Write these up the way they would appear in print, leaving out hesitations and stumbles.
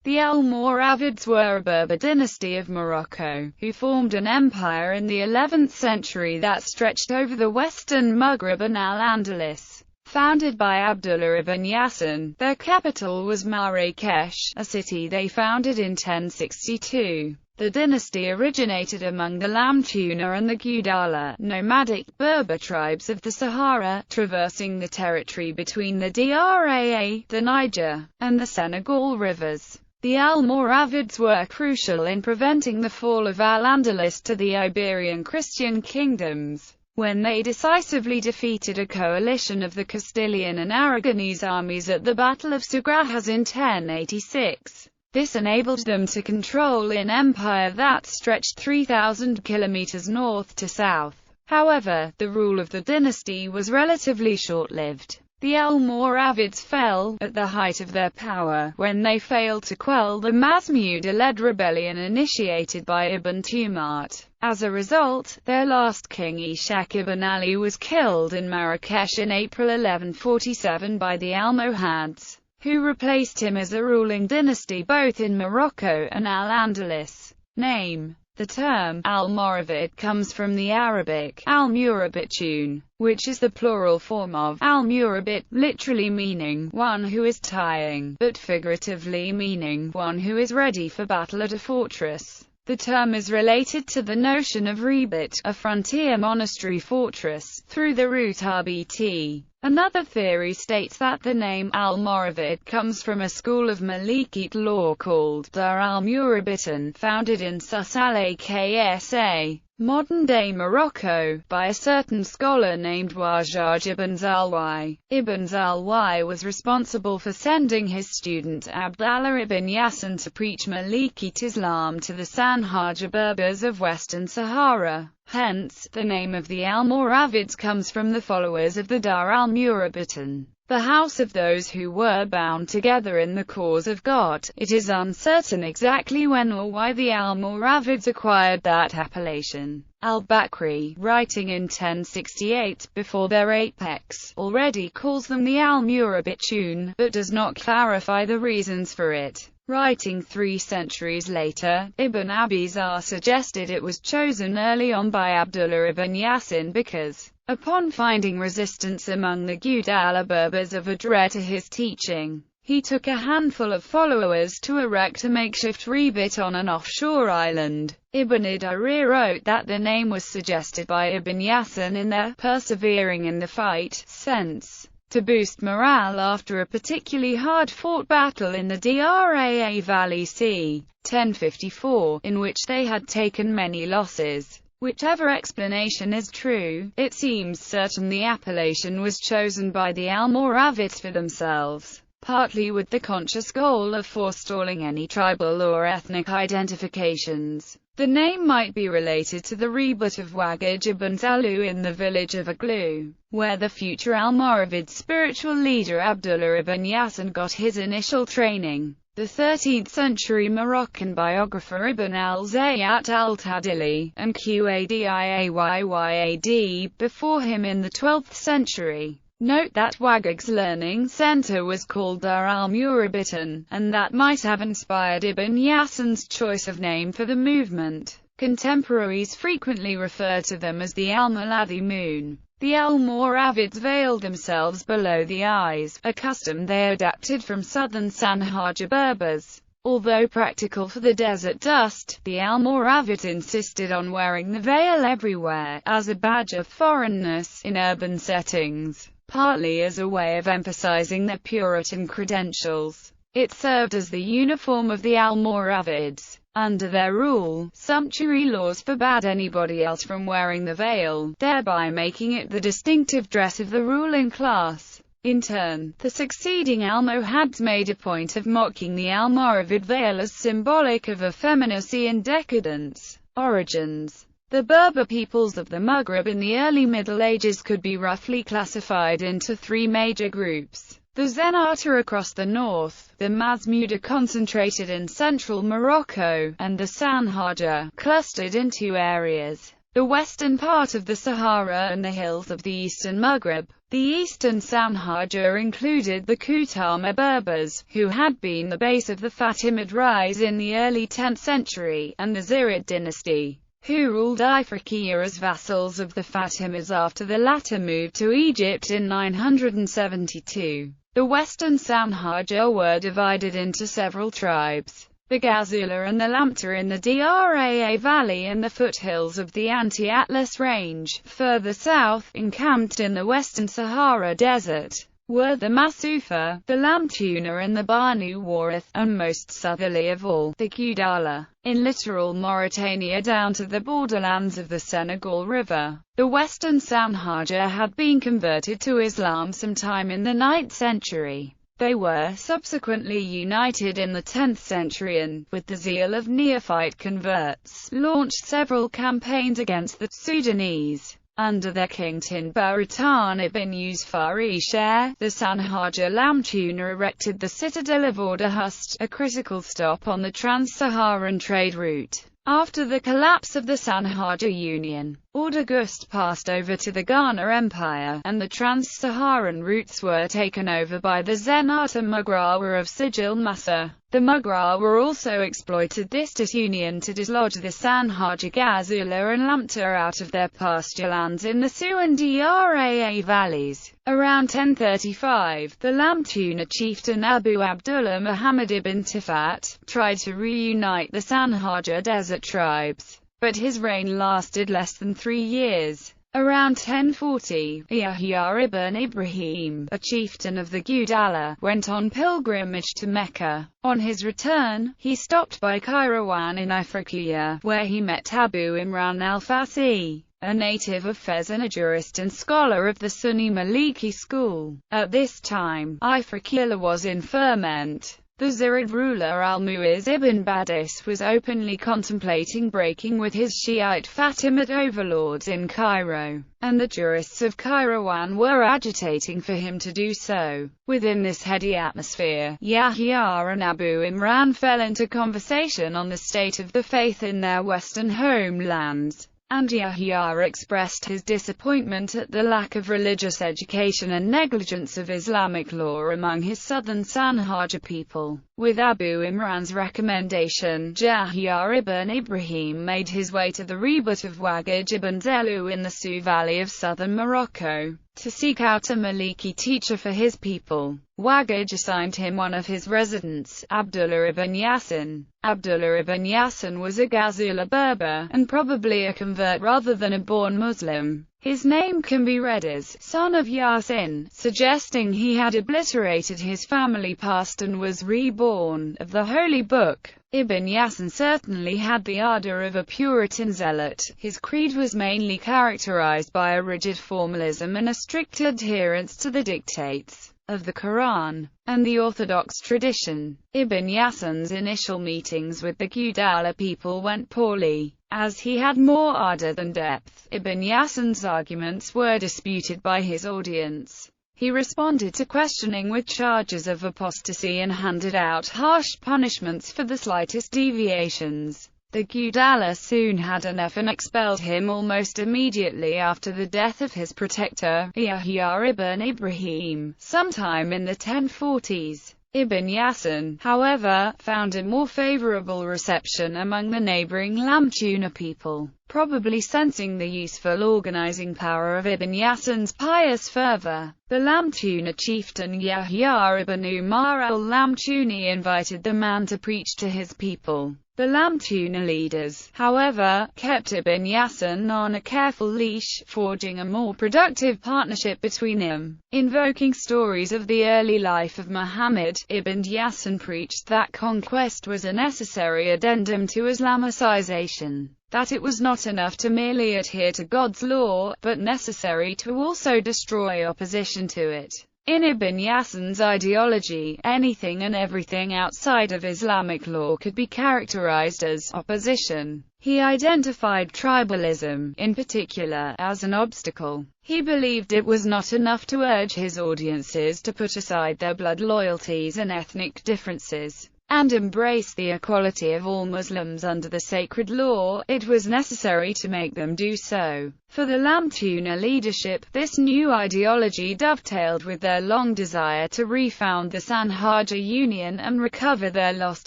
The Almoravids were a Berber dynasty of Morocco, who formed an empire in the 11th century that stretched over the western Maghreb and Al-Andalus. Founded by Abdullah ibn Yassin, their capital was Marrakesh, a city they founded in 1062. The dynasty originated among the Lamtuna and the Gudala, nomadic Berber tribes of the Sahara, traversing the territory between the Draa, the Niger, and the Senegal rivers. The Almoravids were crucial in preventing the fall of Al-Andalus to the Iberian Christian kingdoms, when they decisively defeated a coalition of the Castilian and Aragonese armies at the Battle of Sugrajas in 1086. This enabled them to control an empire that stretched 3,000 kilometers north to south. However, the rule of the dynasty was relatively short-lived. The Almoravids fell, at the height of their power, when they failed to quell the Masmuda-led rebellion initiated by Ibn Tumart. As a result, their last king Ishaq ibn Ali was killed in Marrakesh in April 1147 by the Almohads, who replaced him as a ruling dynasty both in Morocco and Al-Andalus. Name: the term Almoravid comes from the Arabic Almoravid, which is the plural form of Almurabit, literally meaning one who is tying, but figuratively meaning one who is ready for battle at a fortress. The term is related to the notion of rebit, a frontier monastery fortress, through the root rbt. Another theory states that the name Almoravid comes from a school of Malikite law called Dar al-Murabitan, founded in Susalaksa, modern-day Morocco, by a certain scholar named Wajaj ibn Zalwi. Ibn Zalwi was responsible for sending his student Abdallah ibn Yassin to preach Malikite Islam to the Sanhaja Berbers of Western Sahara. Hence, the name of the Almoravids comes from the followers of the Dar al-Murabitan, the house of those who were bound together in the cause of God. It is uncertain exactly when or why the Almoravids acquired that appellation. Al-Bakri, writing in 1068, before their apex, already calls them the Almoravid, but does not clarify the reasons for it. Writing 3 centuries later, Ibn Abizar suggested it was chosen early on by Abdullah ibn Yassin because, upon finding resistance among the Gudala Berbers of Adre to his teaching, he took a handful of followers to erect a makeshift rebit on an offshore island. Ibn Idari wrote that the name was suggested by Ibn Yassin in their persevering in the fight sense, to boost morale after a particularly hard-fought battle in the Draa Valley c. 1054, in which they had taken many losses. Whichever explanation is true, it seems certain the appellation was chosen by the Almoravids for themselves, partly with the conscious goal of forestalling any tribal or ethnic identifications. The name might be related to the rebut of Wagaj ibn Zalu in the village of Aglu, where the future Almoravid spiritual leader Abdullah ibn Yassin got his initial training. The 13th-century Moroccan biographer Ibn al-Zayyat al-Tadili, and Qadiyayyad before him in the 12th century, note that Wagag's learning center was called Dar al-Murabitan, and that might have inspired Ibn Yassin's choice of name for the movement. Contemporaries frequently refer to them as the Al-Muladhimun. The Almoravids veiled themselves below the eyes, a custom they adapted from southern Sanhaja Berbers. Although practical for the desert dust, the Almoravids insisted on wearing the veil everywhere, as a badge of foreignness, in urban settings. Partly as a way of emphasizing their Puritan credentials, it served as the uniform of the Almoravids. Under their rule, sumptuary laws forbade anybody else from wearing the veil, thereby making it the distinctive dress of the ruling class. In turn, the succeeding Almohads made a point of mocking the Almoravid veil as symbolic of effeminacy and decadence. Origins: the Berber peoples of the Maghreb in the early Middle Ages could be roughly classified into 3 major groups. The Zenata across the north, the Masmuda concentrated in central Morocco, and the Sanhaja, clustered in 2 areas: the western part of the Sahara and the hills of the eastern Maghreb. The eastern Sanhaja included the Kutama Berbers, who had been the base of the Fatimid rise in the early 10th century, and the Zirid dynasty, who ruled Ifriqiya as vassals of the Fatimids after the latter moved to Egypt in 972. The western Sanhaja were divided into several tribes: the Ghazula and the Lamta in the Draa Valley and the foothills of the Anti-Atlas Range. Further south, encamped in the western Sahara Desert, were the Masufa, the Lamtuna and the Banu Warith, and most southerly of all, the Gudala, in littoral Mauritania down to the borderlands of the Senegal River. The western Sanhaja had been converted to Islam sometime in the 9th century. They were subsequently united in the 10th century and, with the zeal of neophyte converts, launched several campaigns against the Sudanese. Under their king Tinbaratan ibn Yusuf-Risher, the Sanhaja Lamtuna erected the citadel of Ordahust, a critical stop on the trans-Saharan trade route. After the collapse of the Sanhaja Union, Ordahust passed over to the Ghana Empire, and the trans-Saharan routes were taken over by the Zenata Mugrawa of Sijil Masa. The Mugrawa also exploited this disunion to dislodge the Sanhaja Ghazula and Lamta out of their pasture lands in the Su and Draa valleys. Around 1035, the Lamtuna chieftain Abu Abdullah Muhammad ibn Tifat tried to reunite the Sanhaja desert tribes, but his reign lasted less than 3 years. Around 1040, Yahya ibn Ibrahim, a chieftain of the Gudala, went on pilgrimage to Mecca. On his return, he stopped by Kairouan in Ifriqiya, where he met Abu Imran al-Fasi, a native of Fez and a jurist and scholar of the Sunni Maliki school. At this time, Ifriqiya was in ferment. The Zirid ruler Al-Mu'izz ibn Badis was openly contemplating breaking with his Shiite Fatimid overlords in Cairo, and the jurists of Kairouan were agitating for him to do so. Within this heady atmosphere, Yahya and Abu Imran fell into conversation on the state of the faith in their western homelands, and Yahya expressed his disappointment at the lack of religious education and negligence of Islamic law among his southern Sanhaja people. With Abu Imran's recommendation, Yahya ibn Ibrahim made his way to the rebut of Wagij ibn Zelu in the Su Valley of southern Morocco, to seek out a Maliki teacher for his people. Wagij assigned him one of his residents, Abdullah ibn Yassin. Abdullah ibn Yassin was a Ghazula Berber, and probably a convert rather than a born Muslim. His name can be read as son of Yasin, suggesting he had obliterated his family past and was reborn. Of the Holy Book, Ibn Yassin certainly had the ardor of a Puritan zealot. His creed was mainly characterized by a rigid formalism and a strict adherence to the dictates of the Quran and the Orthodox tradition. Ibn Yassin's initial meetings with the Gudala people went poorly, as he had more ardor than depth. Ibn Yassin's arguments were disputed by his audience. He responded to questioning with charges of apostasy and handed out harsh punishments for the slightest deviations. The Gudala soon had enough and expelled him almost immediately after the death of his protector, Yahya ibn Ibrahim, sometime in the 1040s. Ibn Yassin, however, found a more favorable reception among the neighboring Lamtuna people, probably sensing the useful organizing power of Ibn Yassin's pious fervor. The Lamtuna chieftain Yahya ibn Umar al-Lamtuni invited the man to preach to his people. The Lamtuna leaders, however, kept Ibn Yassin on a careful leash, forging a more productive partnership between them. Invoking stories of the early life of Muhammad, Ibn Yassin preached that conquest was a necessary addendum to Islamicization, that it was not enough to merely adhere to God's law, but necessary to also destroy opposition to it. In Ibn Yassin's ideology, anything and everything outside of Islamic law could be characterized as opposition. He identified tribalism, in particular, as an obstacle. He believed it was not enough to urge his audiences to put aside their blood loyalties and ethnic differences, and embrace the equality of all Muslims under the sacred law, it was necessary to make them do so. For the Almoravid leadership, this new ideology dovetailed with their long desire to refound the Sanhaja Union and recover their lost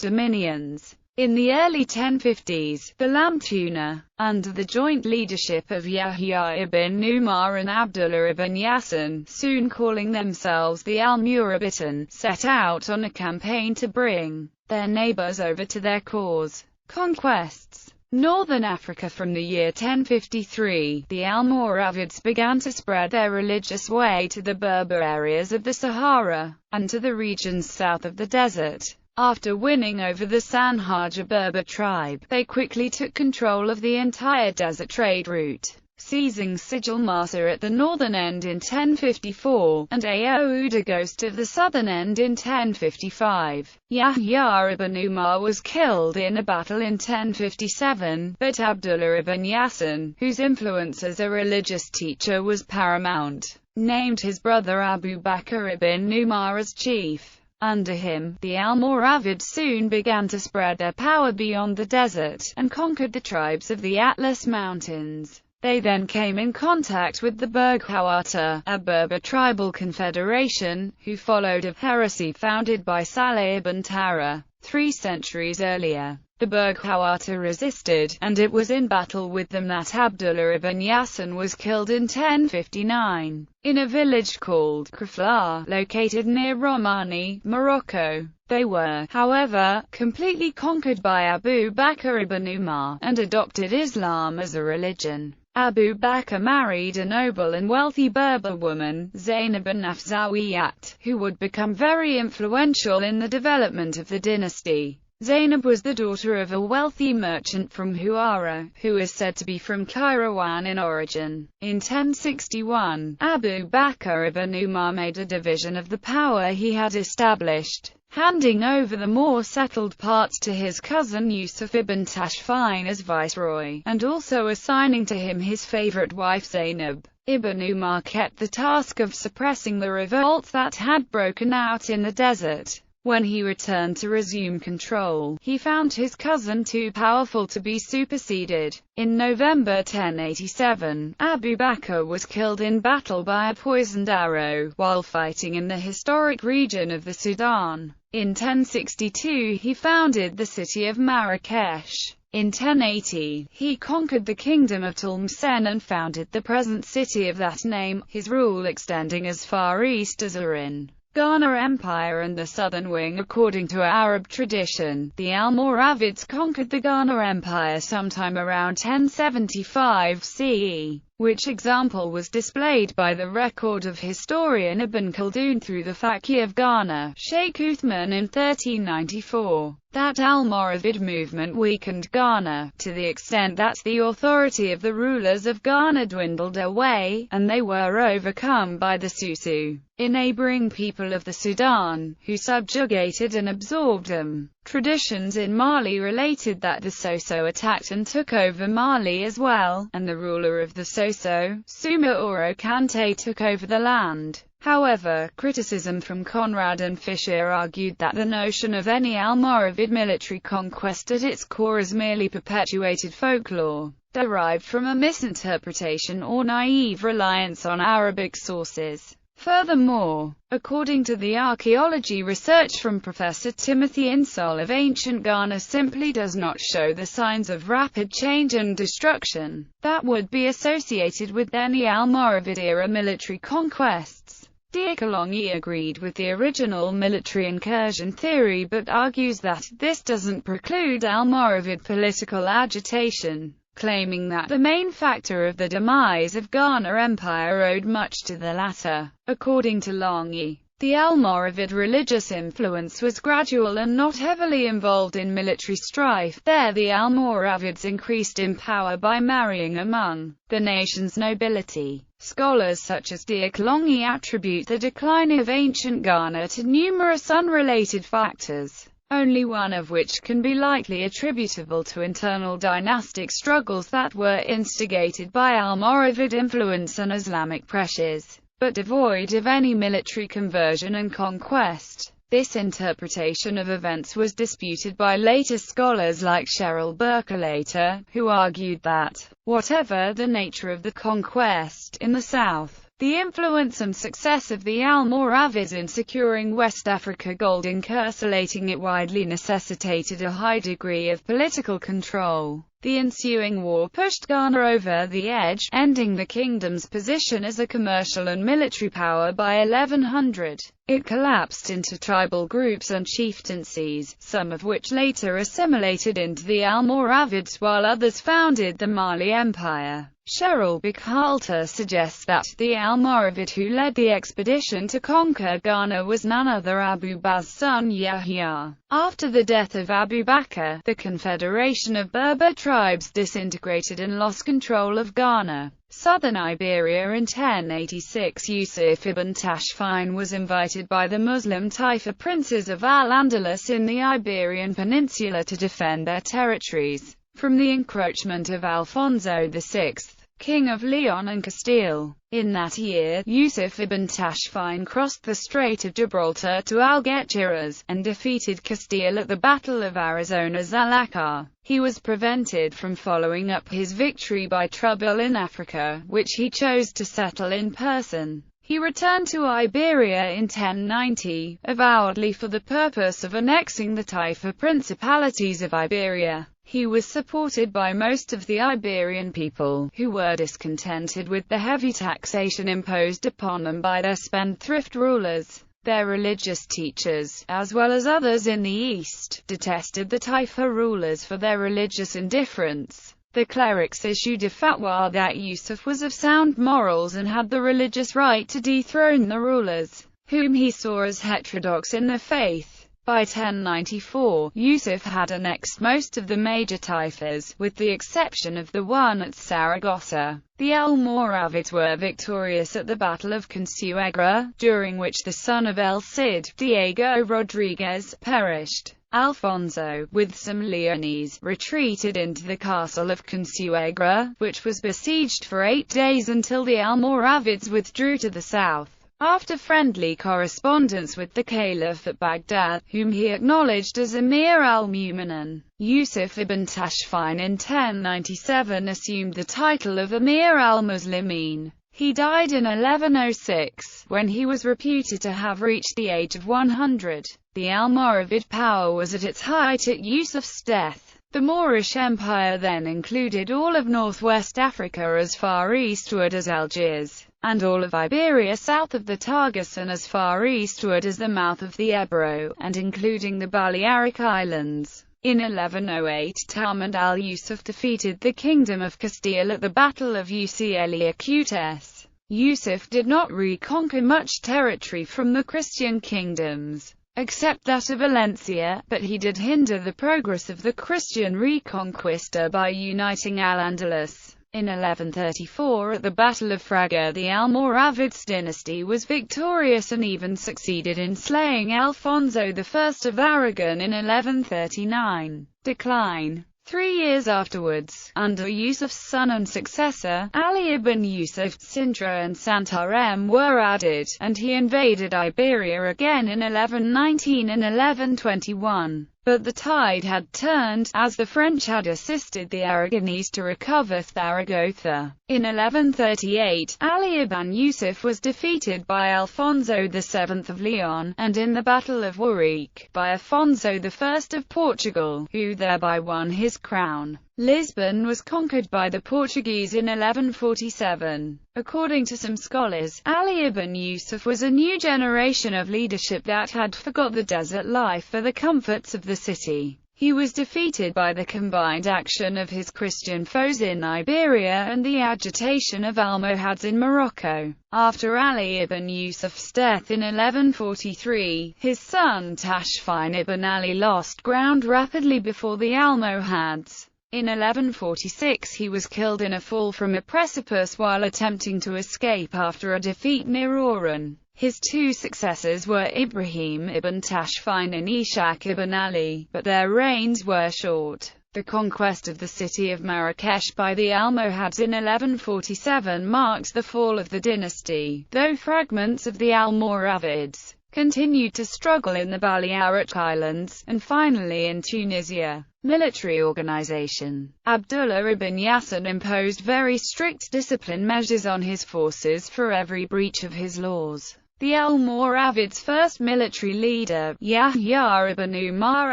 dominions. In the early 1050s, the Almoravid, under the joint leadership of Yahya ibn Umar and Abdullah ibn Yasin, soon calling themselves the Almoravitan, set out on a campaign to bring their neighbors over to their cause. Conquests. Northern Africa. From the year 1053, the Almoravids began to spread their religious way to the Berber areas of the Sahara, and to the regions south of the desert. After winning over the Sanhaja Berber tribe, they quickly took control of the entire desert trade route, seizing Sijil Masa at the northern end in 1054, and Aoudaghost at the southern end in 1055. Yahya ibn Umar was killed in a battle in 1057, but Abdullah ibn Yasin, whose influence as a religious teacher was paramount, named his brother Abu Bakr ibn Umar as chief. Under him, the Almoravids soon began to spread their power beyond the desert, and conquered the tribes of the Atlas Mountains. They then came in contact with the Burghawata, a Berber tribal confederation, who followed a heresy founded by Saleh ibn Tara 3 centuries earlier. The Burghawata resisted, and it was in battle with them that Abdullah ibn Yasin was killed in 1059, in a village called Krafla, located near Romani, Morocco. They were, however, completely conquered by Abu Bakr ibn Umar, and adopted Islam as a religion. Abu Bakr married a noble and wealthy Berber woman, Zainab Nafzawiyat, who would become very influential in the development of the dynasty. Zainab was the daughter of a wealthy merchant from Huara, who is said to be from Kairouan in origin. In 1061, Abu Bakr ibn Umar made a division of the power he had established, handing over the more settled parts to his cousin Yusuf ibn Tashfin as viceroy, and also assigning to him his favorite wife Zainab. Ibn Umar kept the task of suppressing the revolts that had broken out in the desert. When he returned to resume control, he found his cousin too powerful to be superseded. In November 1087, Abu Bakr was killed in battle by a poisoned arrow, while fighting in the historic region of the Sudan. In 1062 he founded the city of Marrakesh. In 1080, he conquered the kingdom of Tlemcen and founded the present city of that name, his rule extending as far east as Arin. Ghana Empire and the southern wing. According to Arab tradition, the Almoravids conquered the Ghana Empire sometime around 1075 CE, which example was displayed by the record of historian Ibn Khaldun through the Faqih of Ghana, Sheikh Uthman in 1394. That Almoravid movement weakened Ghana, to the extent that the authority of the rulers of Ghana dwindled away, and they were overcome by the Susu, a neighboring people of the Sudan, who subjugated and absorbed them. Traditions in Mali related that the Soso attacked and took over Mali as well, and the ruler of the Soso, Suma Oro Kante, took over the land. However, criticism from Conrad and Fisher argued that the notion of any Almoravid military conquest at its core is merely perpetuated folklore, derived from a misinterpretation or naive reliance on Arabic sources. Furthermore, according to the archaeology research from Professor Timothy Insall of ancient Ghana, simply does not show the signs of rapid change and destruction that would be associated with any Almoravid-era military conquests. Diakolongi agreed with the original military incursion theory but argues that this doesn't preclude Almoravid political agitation, claiming that the main factor of the demise of Ghana Empire owed much to the latter. According to Longi, the Almoravid religious influence was gradual and not heavily involved in military strife. There the Almoravids increased in power by marrying among the nation's nobility. Scholars such as Diakolongi attribute the decline of ancient Ghana to numerous unrelated factors, only one of which can be likely attributable to internal dynastic struggles that were instigated by Almoravid influence and Islamic pressures, but devoid of any military conversion and conquest. This interpretation of events was disputed by later scholars like Cheryl Berkelater, who argued that, whatever the nature of the conquest in the south, the influence and success of the Almoravids in securing West Africa gold and circulating it widely necessitated a high degree of political control. The ensuing war pushed Ghana over the edge, ending the kingdom's position as a commercial and military power by 1100. It collapsed into tribal groups and chieftaincies, some of which later assimilated into the Almoravids while others founded the Mali Empire. Cheryl Berkelater suggests that the Almoravid who led the expedition to conquer Ghana was none other Abu Bakr's son Yahya. After the death of Abu Bakr, the confederation of Berber tribes disintegrated and lost control of Ghana. Southern Iberia in 1086. Yusuf ibn Tashfin was invited by the Muslim Taifa princes of Al-Andalus in the Iberian Peninsula to defend their territories from the encroachment of Alfonso VI, King of Leon and Castile. In that year, Yusuf ibn Tashfin crossed the Strait of Gibraltar to Algeciras, and defeated Castile at the Battle of Arizona-Zalacar. He was prevented from following up his victory by trouble in Africa, which he chose to settle in person. He returned to Iberia in 1090, avowedly for the purpose of annexing the Taifa principalities of Iberia. He was supported by most of the Iberian people, who were discontented with the heavy taxation imposed upon them by their spendthrift rulers. Their religious teachers, as well as others in the East, detested the Taifa rulers for their religious indifference. The clerics issued a fatwa that Yusuf was of sound morals and had the religious right to dethrone the rulers, whom he saw as heterodox in their faith. By 1094, Yusuf had annexed most of the major taifas, with the exception of the one at Saragossa. The Almoravids were victorious at the Battle of Consuegra, during which the son of El Cid, Diego Rodriguez, perished. Alfonso, with some Leonese, retreated into the castle of Consuegra, which was besieged for 8 days until the Almoravids withdrew to the south. After friendly correspondence with the Caliph at Baghdad, whom he acknowledged as Emir al-Mu'minin, Yusuf ibn Tashfin in 1097 assumed the title of Emir al-Muslimin. He died in 1106, when he was reputed to have reached the age of 100. The Almoravid power was at its height at Yusuf's death. The Moorish Empire then included all of northwest Africa as far eastward as Algiers, and all of Iberia south of the Tagus and as far eastward as the mouth of the Ebro, and including the Balearic Islands. In 1108 Tahmand al-Yusuf defeated the Kingdom of Castile at the Battle of Ucaleacutas. Yusuf did not reconquer much territory from the Christian kingdoms, except that of Valencia, but he did hinder the progress of the Christian reconquista by uniting Al-Andalus. In 1134 at the Battle of Fraga the Almoravids dynasty was victorious and even succeeded in slaying Alfonso I of Aragon in 1139. Decline. 3 years afterwards, under Yusuf's son and successor, Ali ibn Yusuf, Sintra and Santarem were added, and he invaded Iberia again in 1119 and 1121. But the tide had turned, as the French had assisted the Aragonese to recover Zaragoza. In 1138, Ali ibn Yusuf was defeated by Alfonso VII of Leon, and in the Battle of Warwick, by Afonso I of Portugal, who thereby won his crown. Lisbon was conquered by the Portuguese in 1147. According to some scholars, Ali ibn Yusuf was a new generation of leadership that had forgot the desert life for the comforts of the city. He was defeated by the combined action of his Christian foes in Iberia and the agitation of Almohads in Morocco. After Ali ibn Yusuf's death in 1143, his son Tashfin ibn Ali lost ground rapidly before the Almohads. In 1146 he was killed in a fall from a precipice while attempting to escape after a defeat near Oran. His two successors were Ibrahim ibn Tashfin and Ishaq ibn Ali, but their reigns were short. The conquest of the city of Marrakesh by the Almohads in 1147 marked the fall of the dynasty, though fragments of the Almoravids continued to struggle in the Balearic Islands, and finally in Tunisia. Military organization. Abdullah ibn Yassin imposed very strict discipline measures on his forces for every breach of his laws. The Almoravids' first military leader, Yahya ibn Umar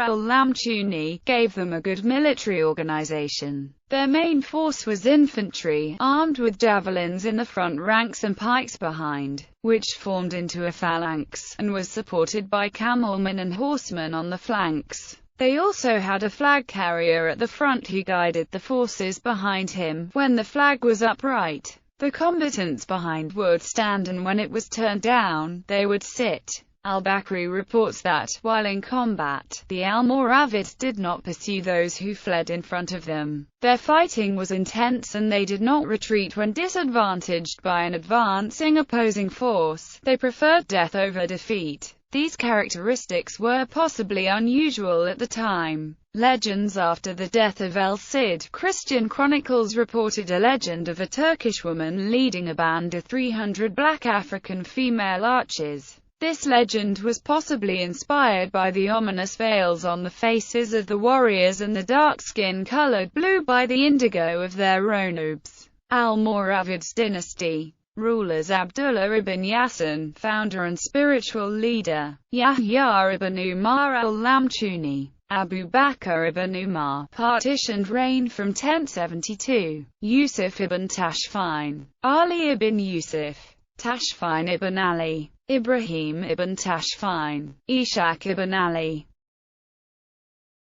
al-Lamtuni, gave them a good military organization. Their main force was infantry, armed with javelins in the front ranks and pikes behind, which formed into a phalanx, and was supported by camelmen and horsemen on the flanks. They also had a flag carrier at the front who guided the forces behind him. When the flag was upright, the combatants behind would stand, and when it was turned down, they would sit. Al-Bakri reports that, while in combat, the Almoravids did not pursue those who fled in front of them. Their fighting was intense and they did not retreat when disadvantaged by an advancing opposing force. They preferred death over defeat. These characteristics were possibly unusual at the time. Legends. After the death of El Cid, Christian chronicles reported a legend of a Turkish woman leading a band of 300 black African female archers. This legend was possibly inspired by the ominous veils on the faces of the warriors and the dark skin colored blue by the indigo of their robes. Almoravid's dynasty. Rulers: Abdullah ibn Yassin, founder and spiritual leader; Yahya ibn Umar al-Lamtuni; Abu Bakr ibn Umar, partitioned reign from 1072; Yusuf ibn Tashfin; Ali ibn Yusuf; Tashfin ibn Ali; Ibrahim ibn Tashfin; Ishaq ibn Ali;